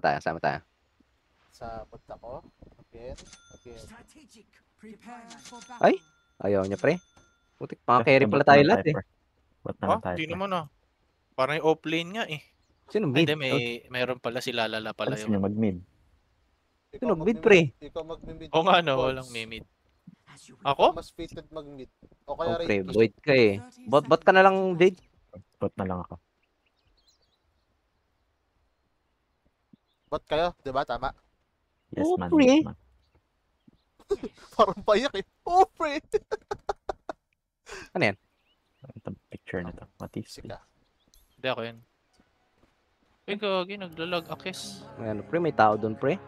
Sama tayo. Sa punta ko. Again. Ay, ayaw niya pre. Putik, mga carry pala tayo lahat eh. Ba't naman tayo? Di naman ah. Parang yung offlane nga eh. Sino Ay, mid? hindi, mayroon pala si Lalala pala Alas nyo yun. mag-mid. Sino mid pre? Ikaw mag-mid. Oo nga no, walang mimid. Ako? Mas fitted mag-mid. O kaya Oh pre, Reyes. void ka eh. Bot ka na lang, Jade. Bot na lang ako. Bot kayo, di ba? Tama. Yes Oh, man, pre. yes man. Parang payak eh. Oh, pre! Itong picture na to. Matis. Sika. Hindi ako yun. Ay, gagi, naglalag akis. Ano pre, may tao doon pre.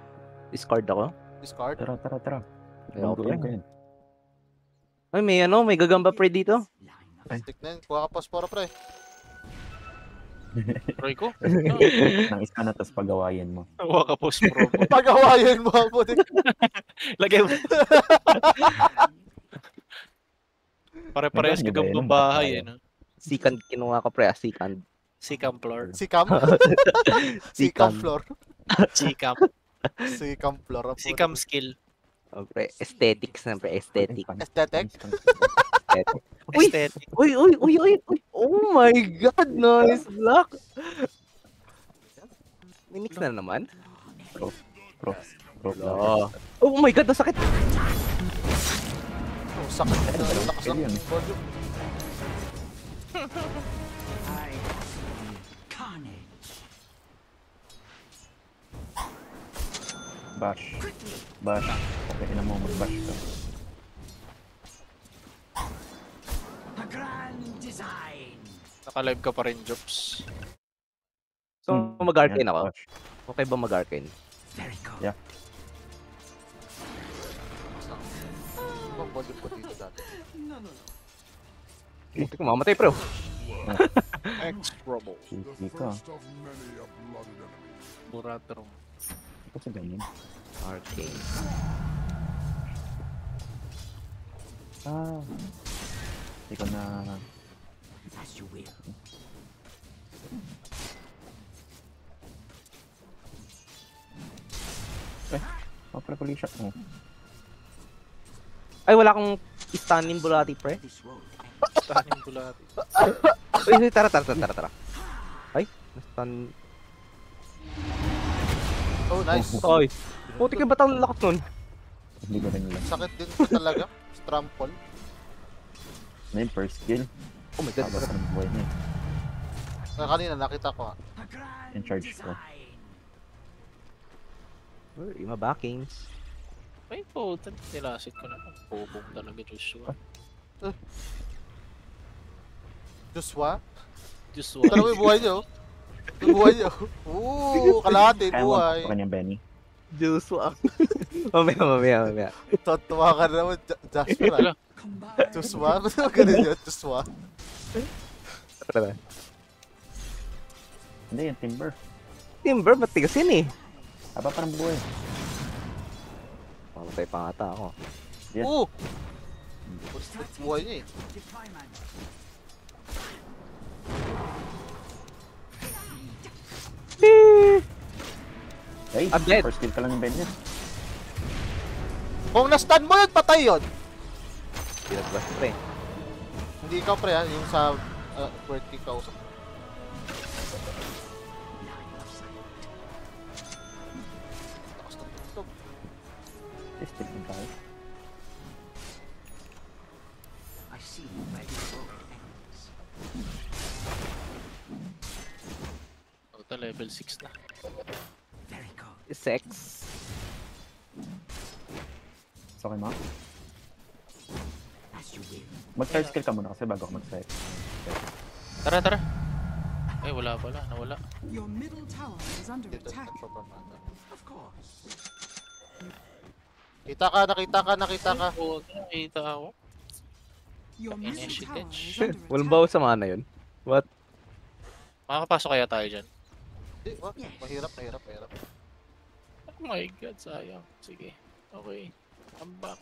Discard ako. Discard. Tara. Ayaw Bangguin ko pre. yun. Ay, may gagamba pre dito. Stick na yun. Kuha ka pasporo, pre. Try ko. Nang isa na, tapos pagawayan mo. Nawa ka post pro. Pag-awayan mo ako. Lagay mo. Pare-parehas May kagambang ganun ba bahay eh. yun? No? Second kinuha ko pre, second. Sikam floor. Sikam. Sikam floor. Sikam. Sikam floor. Sikam skill. Oh, pre, aesthetics na pre, aesthetic. Aesthetic. Aesthetic. Uy! Aesthetic. Uy! Oh my god, nice block! Minix na naman? Pro. Oh my god, nasakit! Oh, sakit. Lakas Yun. ng volume. Bash. Okay na mo mag-bash ka. Naka-live ka pa rin, Jobs. So, mag-arcane ako? Bash. Okay ba mag-arcane? Ibang volume ko dito dati. Hindi ko mamatay, bro. X-Trouble. Hindi ka. Buratro. Ito sa ganyan. Arcane. Hindi ko na... Mapre-polish shot mo. Ay, wala akong stunning bulati, pre. Tahanin bulati. Uy, tara. Ay, stun. Oh, nice. Ay, puti ka ba't ang lakas nun? Hindi ko rin lang. Sakit din ko talaga. Strample. Ano yung first kill? Oh my god, Tapos ng buhay niya. Kanina nakita ko ha. In charge ko. Uy, mabackings. Ay, po. Nilasit ko naman. Bobong talaga, Joshua. Joshua. Joshua. Tara mo yung buhay niyo. Yung buhay niyo. Ooh, kalahati Kaya buhay. mo kanyang Benny. Joshua. mamaya. Tatuwa ka na naman, Joshua. Joshua? Ba't naman ganun yun, Joshua? Tara. Hindi, yung Timber. Timber, matigas yun eh. Haba pa ng buhay. Mamatay pa ata ako. Yeah. Oo! Gusto buhay niya eh. Ay, I'm dead. first kill ka lang yung Ben niya. Kung na-stun mo yun, patay yun! Pinaglas pre. Hindi ikaw pre ha, yung sa QWERTY kausap. Lakas ng tugtog. Stick din tayo. Total level 6 na. Sex. So, okay mo? Mag-third skill ka muna kasi bago ako mag-side. Tara. Ay, wala pala. Nawala. Your middle tower is under Dito, attack. nagpapamata. Nakita ka. Oo, nakita ako. Your middle tower Initiative. is under Walang attack. bawas sa mana yun. What? Makakapasok kaya tayo dyan? Hindi, wag. Mahirap. Oh my god, sayang. Sige. Okay. I'm back.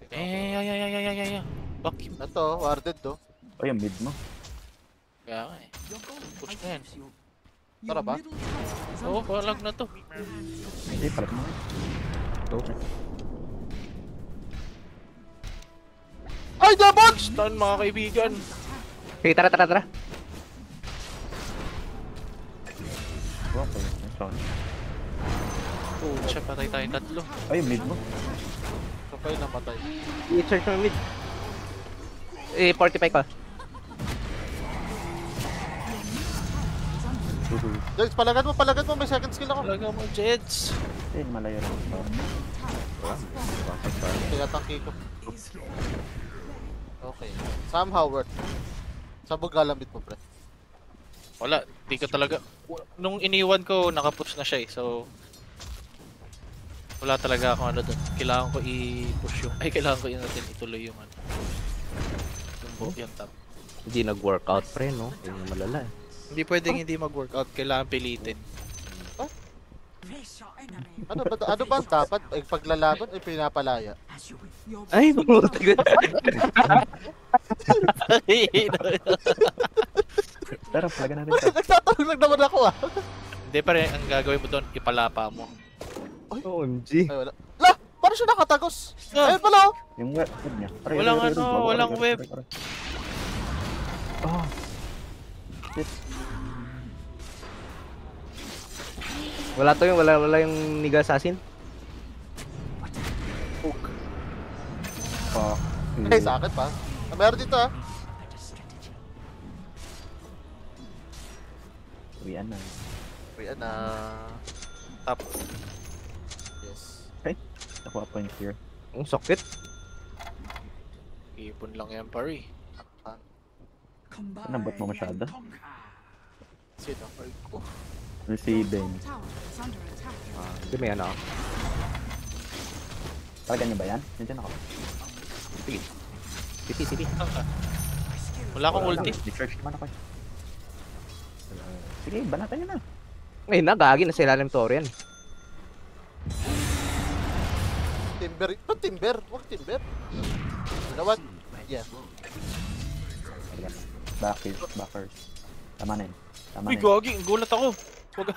Ay. Back him. Ito, warded to. O, yung mid mo. Kaya nga eh. Your goal Push has na yan. your Tara ba? middle tower is Oo, under balag na to. Hindi, palit mo. Go. Ay, damot! Stun mga kaibigan. Okay, tara, tara, tara. Okay, nice one. Siya patay tayong tatlo. Ay, mid mo. Kapay namatay. I-search mo mid. 45 ka. Jax, palagad mo, may second skill ako. Talaga mo, Jets. Ayun, malayo lang. Kaya tangki ko. Okay. Somehow worth. Sabog galamit mo, pre. Wala, di ko talaga. Nung iniwan ko, nakapush na siya eh. So, wala talaga akong ano doon. Kailangan ko i-push yung... Ay, kailangan ko yung natin ituloy yung ano. Yung top. Hindi nag-workout, pre, no? Yun yung malala eh. Hindi pwedeng hindi mag-workout. Kailangan pilitin. Ano ba ang dapat? Paglalaban ay pinapalaya? your Ay, bumuti ko. Tara, plaga na rin tayo. Nagtatanong lang naman ako ah. Hindi pa rin ang gagawin mo doon, ipalapa mo. OMG. Ay, wala. La! Paano siya nakatagos? Ah. Ayun pala oh. Yung web niya. Aray, Walang aray, aray, ano, aray, aray, walang aray, web. aray, aray. Oh. Shit. Wala to yung, wala yung Niga Assassin. Fuck. Ay, sa akin pa. Ah, meron dito ah. Uwian na. Uy, na. Top. Yes. Nakuha point here. Ang sakit. Ipon lang yan, pare. Nambot mo masyado. Sino? Ay, ko. Si Ben. tower is under attack. Hindi may ano. Talaga niyo ba yan? Nandiyan ako. Tipi. Wala akong ulti. Di-search naman ako eh. Sige, banatan niyo na. Ngayon na, gagi na sila ng Torian. Timber. Ba't timber? Huwag timber. You know what? Yeah. Backers. Tama na yun. Tama Uy, na yun. gagi. Gulat ako. Wag.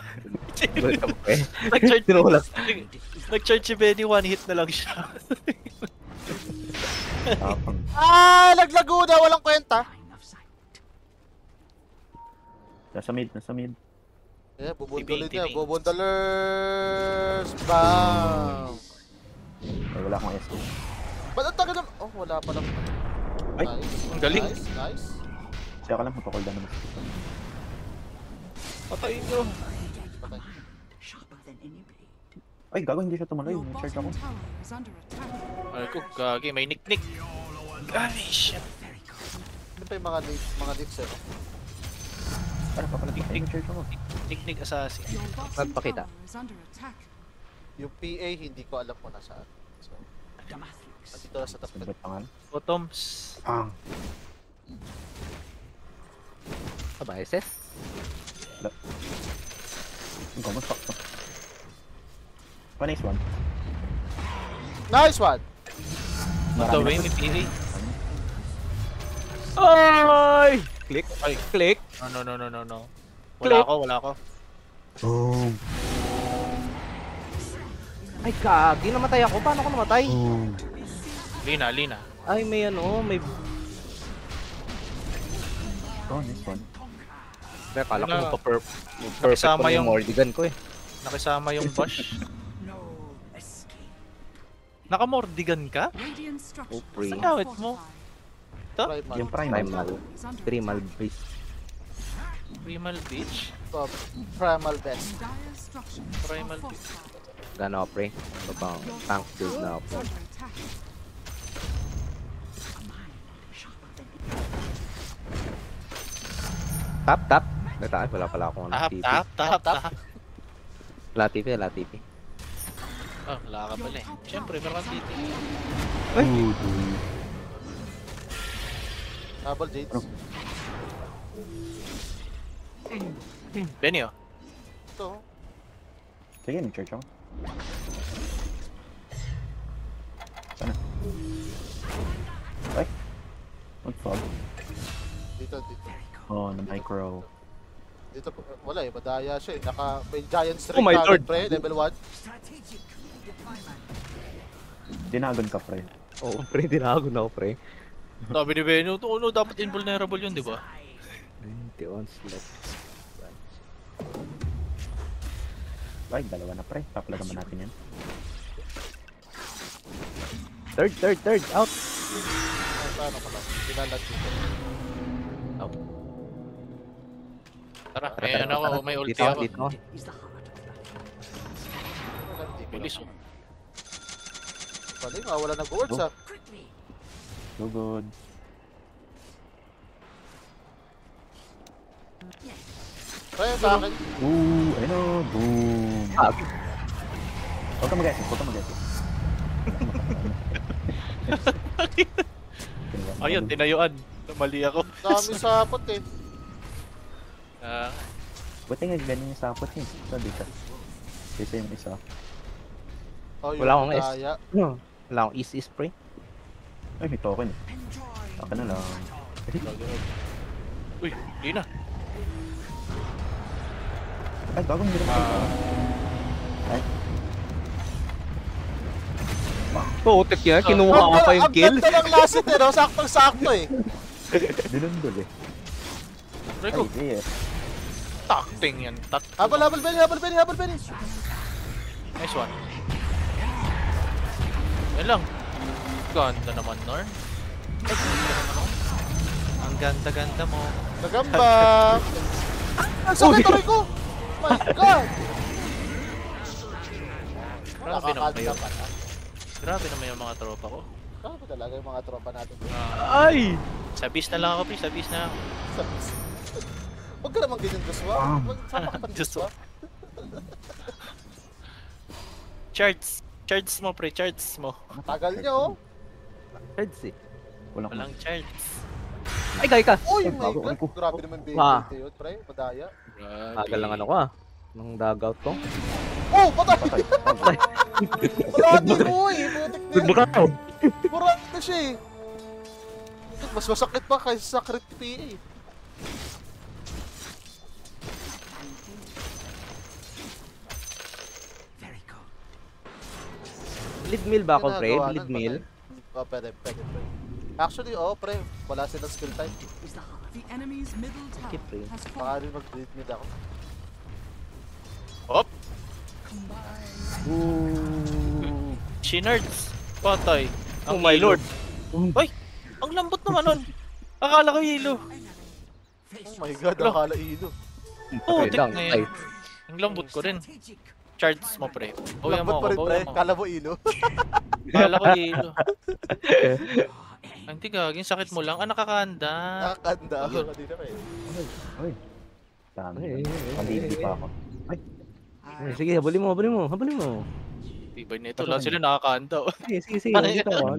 Nag-charge. Sinulat. Nag-charge si Benny, one hit na lang siya. Tapang. Ah! Naglago na! Walang kwenta! Nasa mid, nasa mid. Yeah, bubundulin TP. niya. Bubundalers! Bam! Ay, wala akong SO. Ba't ang tagal naman? Oh, wala pa lang. Ay! Nice. Ang galing. Nice. Siya ka lang, mapakol na naman. Patayin nyo. Patay. Ay, gago, hindi siya tumuloy. Your May charge ako. bottom tower is under attack. Ay ko, gagi. May nick-nick. Gagi, shit. Ano pa yung mga leaks eh? Para, papalag pa. Ay, may charge ako. Nick-nick assassin. Your bottom Nagpakita. tower is under attack. Yung PA, hindi ko alam kung nasaan. So, nandito na sa top. Sabat pangal. Bottoms. Pang! Aba, SS? Ang gomos, fuck to. Nice one. Nice one! On the way, may PA. Ay! Click. Ay, Click. no. Click. Wala ako. Boom! Ay, gagi. Namatay ako. Paano ako namatay? Boom! Lina. Ay, may ano, may... Oh, nice one. Pero kala ko Wala. magpa-perfect Nakasama ko yung yung- Mordigan ko eh. Nakisama yung bush. Naka-mordigan ka? Radiant structures Oh, free. are Saan mo? fortified. Ito? Primal. Yung primal. Primal. Is under Primal attack. Beast. Primal Beach? Primal best. Dire structures Primal are fortified. Gana ako, pre. Babang Your tank top build na tower ako. is under attack. Tap. Nagtaan, wala pala akong TP. Tap. Wala TP. Oh, wala ka pala eh. Siyempre, meron kang dito. Ay! Double Jades. Benny, oh. Ito. Sige, may charge ako. Sana. Ay! Mag-fog. Dito, dito. Oh, na micro. Dito, wala eh, madaya siya eh. May giant string Oh my kagad, Lord. pre, level 1. Dinagon ka, pre. Oo, pre, dinago na ako, pre. Sabi ni Benyo, ano, dapat invulnerable yun, di ba? 91 slot. Ay, dalawa na, pre. Papalagaman natin yan. Third, out. Paano ka lang? Kinalag dito. Tara, ayan ako, may ulti Dito, ako. dito. Bilis oh. Paling, wala na gourds ah. So good. Pre, sa akin. Ayun o, boom. Huwag ka mag-guessing, huwag ka mag-guessing. Ayun, tinayuan. Mali ako. Dami sapot eh. Ah, Buti nga ganyan yung sapot niya. Ito dito. Dito yung isa. Oh, Wala akong S. madaya. Wala akong easy spray. Ay, may token eh. Token na lang. uy, di na. Ay, bagong hirap ko. Ay, Putik yan, kinuha ko pa yung kill. Ang ganda ng last hit eh, no? Saktong-sakto eh. dinundol eh. Rico, Ay, yes. takting yan. Habal, Benny. Nice one. Yan lang. Ganda naman, Norn. Ay, ganda naman ako. Ang ganda-ganda mo. Nagamba. Ang sakit aray ko. My God. Grabe naman kayo. Nakakanta pa na. Grabe naman yung mga tropa ko. Grabe talaga yung mga tropa natin. Ay! Sabis na lang ako, please. Sabis na ako. Huwag ka naman ganyan, Joshua. Sama ka pa ni Joshua. Charts mo, pre. Charts mo. Tagal niya oh. Heads eh. Walang charts. Ay, gay ka! Uy, Ay, my bago, God. ay ko. Grabe naman Ah. baby yun, pre. Madaya. Tagal lang ano ko ah. Nung dagout ko. Oh, patay! Patay. Patay. Marami mo eh. Putik na yun. Nagbakaw! Marami na siya eh. Mas masakit pa kaysa sa crit PA. Lead mill ba ako, pre? Ginagawa Lead nun, mill? patay. Oh, pwede, pre. Actually, oh, pre. Wala silang skill type. The enemy's middle tower Skip, pre. has Baka fallen. rin mag-lead mid ako. Hop! Ooh. Shinards! Patay. Oh my ilo. lord! Ay! Ang lambot naman nun! Akala ko hilo. Oh my God, akala ilo. Oo, Okay tik lang, na ay. yan. Ang lambot ko rin. Charts mo, pre. Bawian mo Lambot pa ako, rin, pre. bawian mo. Kala mo ilo. Akala ko hilo. Ang tigagin, sakit mo lang. Ah, nakakahanda. Nakakanda ako kanina pa eh. Uy. Dami. Ay, Paligi pa ako. Ay, Ay, sige, habulin mo. Tibay na ito. Lahat sila nakakahanda. Sige, Ay, dito ako.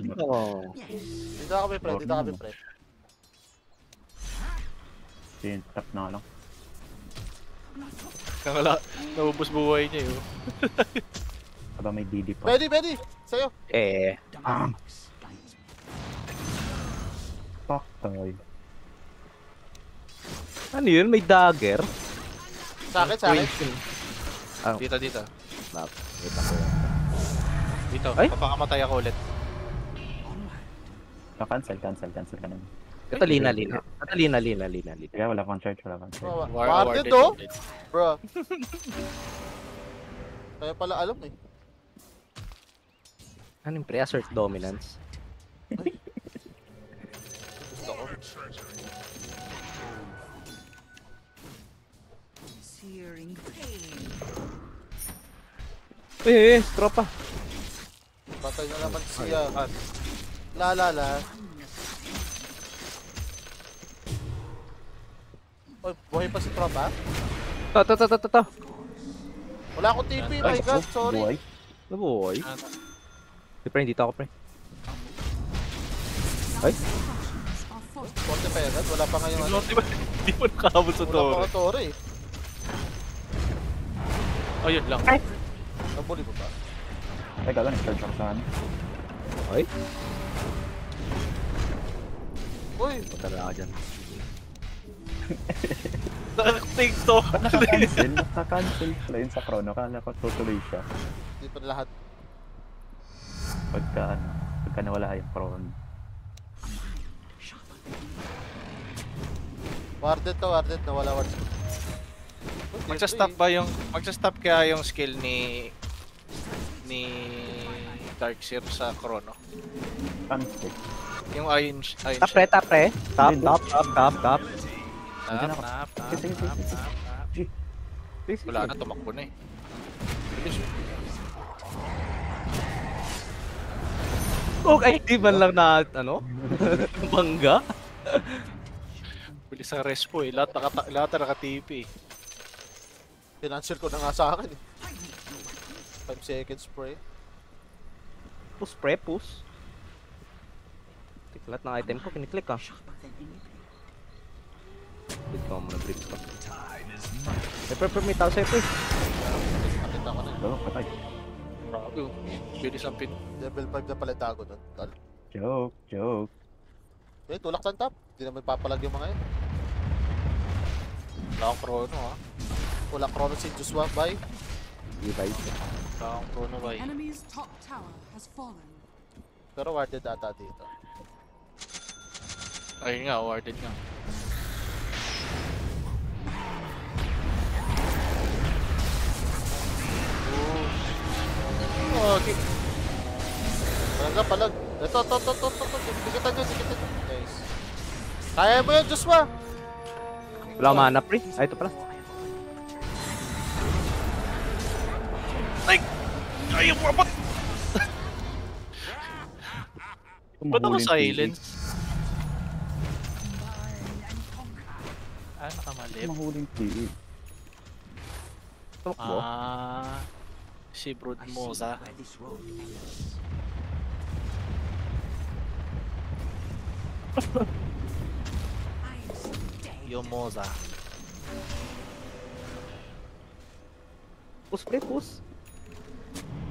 Dito kami, pre. Dito kami, pre. yun, tap na lang. Kaya naubos buhay niya yun. Aba may DD pa. Benny! Sa'yo. Eh, Fuck tayo. ano yun? May dagger? Sa akin. Ah, Dito. wait ako. Dito. Ay? Papakamatay ako ulit. Cancel ka na. Ito, lina. Kaya wala pang charge. Warden to? Bro. Kaya pala alam eh. Ano yung pre? Assert dominance. Gusto ko. Searing pain. Tropa. Patay na naman siya. La. Oy, buhay pa si tropa? To. Wala akong TP, my God, sorry. Buhay. Nabuhay. Pre, dito ako, pre. Ay, Are fortified. Forte pa yan, wala pa ngayon ano. Hindi mo nakahabot sa Wala pa toro. nga tore eh. Ayun lang. Nabuli mo ba? Ay, gano'n. Charge ako sa ano. ay. Uy, Patala ka dyan. Take to. Naka-cancel pala yun sa chrono. Kala ko tutuloy siya. Hindi pa lahat. Pagka nawala yung chrono. Warded to, warded. Nawala warded. Magsa-stop kaya yung skill ni Darkseer sa chrono. Cancel. Yung iron Top pre, top pre. Top, top, top, top, top. Tap. Wala na, tumakbo na eh. Bilis. Okay, di man lang na, ano? Bangga? Bilis ang respo eh. Lahat naka-TP eh. Financial ko na nga sa akin eh. 5 seconds spray. Push pre, push. Lahat ng item ko, kiniklik ah. Wait ko muna, brief ko. May tao sa'yo, please. Nakita ko na yun. Oh, patay. Grabe oh. Bilis ang pin. Level 5 na pala tago doon. Joke. Eh, tulak sa top. Hindi naman papalag yung mga yun. Wala akong chrono ah. Wala chrono si Joshua, bye. Revive. Wala akong chrono ba eh. Enemy's top tower has fallen. Pero warded ata dito. Ayun nga, awarded nga. Oh, okay. Palag. Ito. Sikitan nyo. Nice. Kaya mo yun, Joshua. Wala akong mana pre. Ay, ito pala. Ay, what? Ba't ako silence? Nakamalip. Mahuling PE. Tumakbo. Si Brood Moza. Yo Moza. Push pre, push.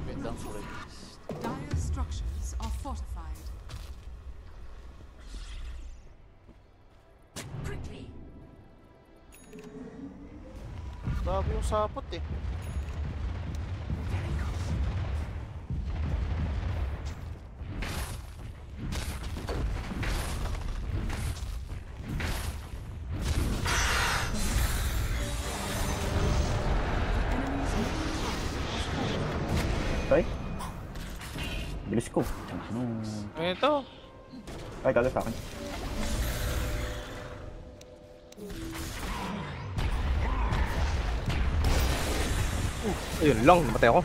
Wait lang, spray. Dire structures are fortified. Grabe yung sapot eh. Ay. Bilis ko. Ito. Ay, gagal sa akin. Ayun lang, namatay ako.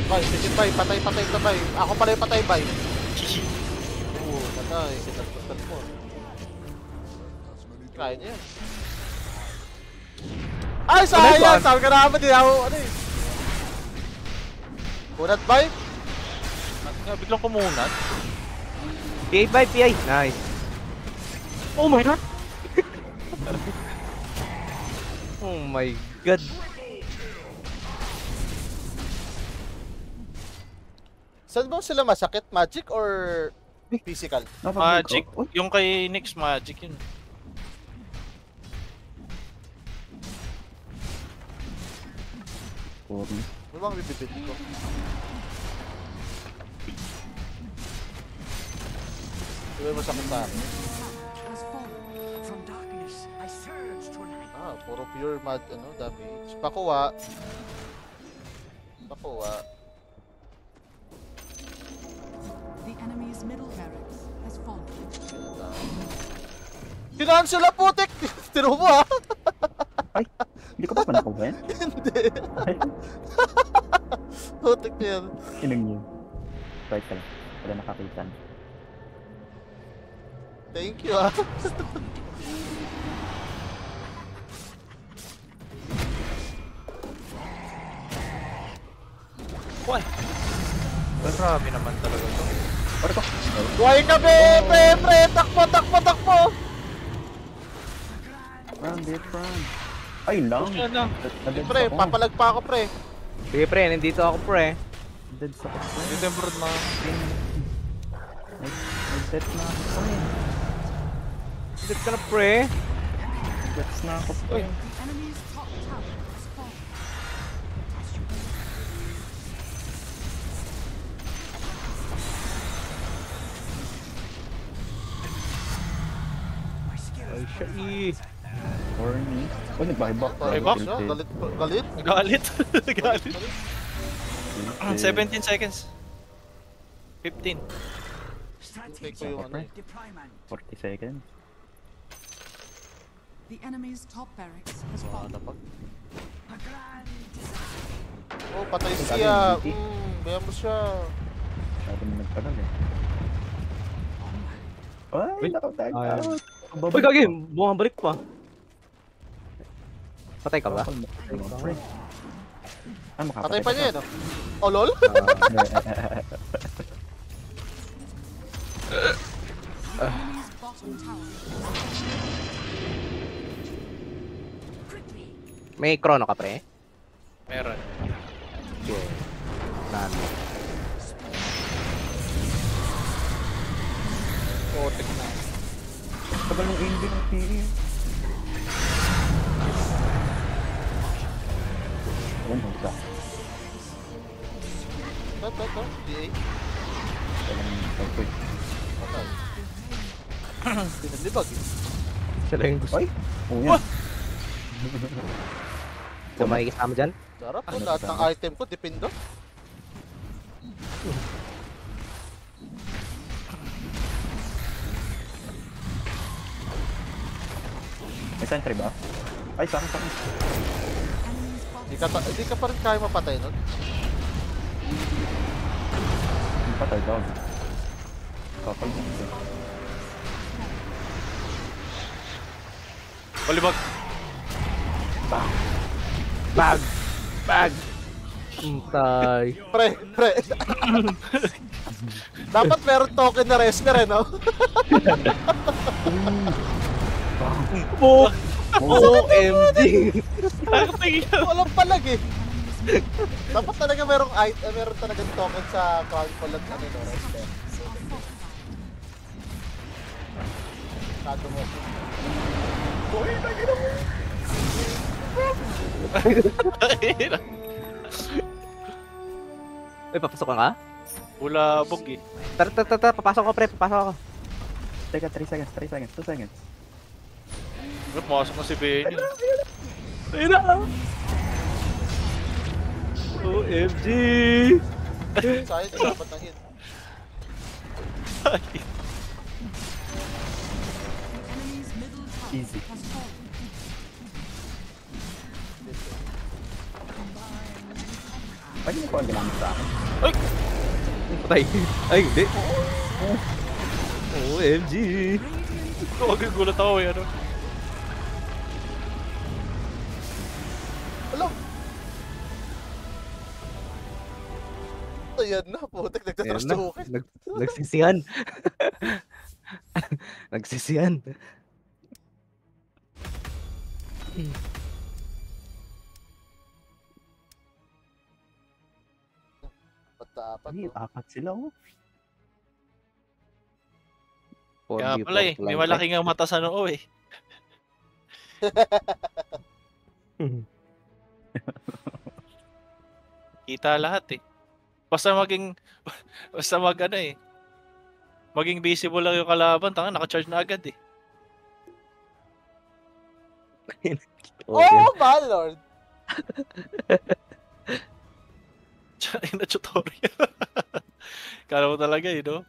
Bay, sige bay, patay ka bay. Ako pala yung patay bay. Oo, patay. Sinagpatan mo. Kaya niya yan. Ay, sayang! Sabi ka naman din ako, ano eh. Kunat bay? Biglang kumunat. PI by PI. Nice. Oh my god. Oh my god. Saan ba sila masakit? Magic or physical? Magic. Yung kay Nyx magic yun. Ano bang bibibit ko? Di ba masakit sa akin? Has fallen. From darkness, I surge to light. Ah, puro pure damage. Pakuha. The enemy's middle barracks has fallen. Financial na putik! Tino mo ha? Ay, hindi ko pa nakuha yan. Hindi. Putik na yan. Inang yun. Right ka lang. Wala nakakita na. Thank you ah. Why? Grabe naman talaga to. Pare ko. Buhay ka pre! Takbo! Run, bitch, run. Ay, lang. Push na lang. Pre, papalag pa ako pre. Sige pre, nandito ako pre. Dead sa ako. Dito yung Brood mga. Nag-set na ako. Let's ka na, pre. Gets na ako pa. The enemy's top tower has fallen. My skill Ay, is siya purified. Horny. Oh, nag-buyback. Buyback siya, galit. Galit? Galit. Galit. Galit. 17 seconds. 15. Take ko yung ano. Deployment. 40 seconds. The enemy's top barracks has Ah, fallen. napag. A grand design. Oh, patay Ang siya. dami ng Bayan mo siya. Sabi na nagtagal eh. Ay, Uy, nakatag ay. out. Uy, gagi, bumabalik pa. Patay ka ba? Pre. Ah, makapatay Patay pa niya ka. no? Oh, lol? The enemy's bottom tower. Quickly. May chrono ka, pre? Meron. Okay. Nani. Kotek na. Tagal ng ending ng team. One home sa. Ito. DA. Tagal ng pagpag. Patay. Pinalibag eh. Siya lang yung gusto. Ay! Oo yan. Kung makikisama dyan. Sarap po, lahat ng item ko, depindo. May sentry ba? Ay, sa akin. Enemy's bottom Di ka pa rin kaya mapatay nun. Hindi patay dog. Kapal mo. Palibag. Bag! Bag! Tay. Pre. Dapat meron token na Resper eh, no? Oh! OMG! Nakatingin. Walang palag eh. Dapat talaga meron talaga token sa crown palag ano, no, Resper. Tato mo. Uy, papasok ka nga? Wala bog eh. Tara, papasok ko, pre, papasok ako. Teka, 3 seconds, 2 seconds. Pumasok na si Benny. Ayun na! OMG! Sayang, di dapat na hit. enemy's middle tower Easy. has fallen. Pwede mo ko ang ginamit sa akin. Patay. Ay, hindi. OMG! Gulat ako eh, ano. Alam. Ayan na, putik, Ayan nagtatrash na. to okay. Nagsisiyan. Nagsisiyan. Dapat, Ay, no? 4 sila oh. Kaya pala eh, may malaking ang mata sa noo eh. Kita lahat eh. Basta ano eh. Maging visible lang yung kalaban, tanga naka-charge na agad eh. Oh, my lord! Ina tutorial. Kala mo talaga eh, no?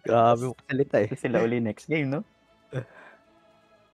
Grabe mo kasalita eh. Sila uli next game, no?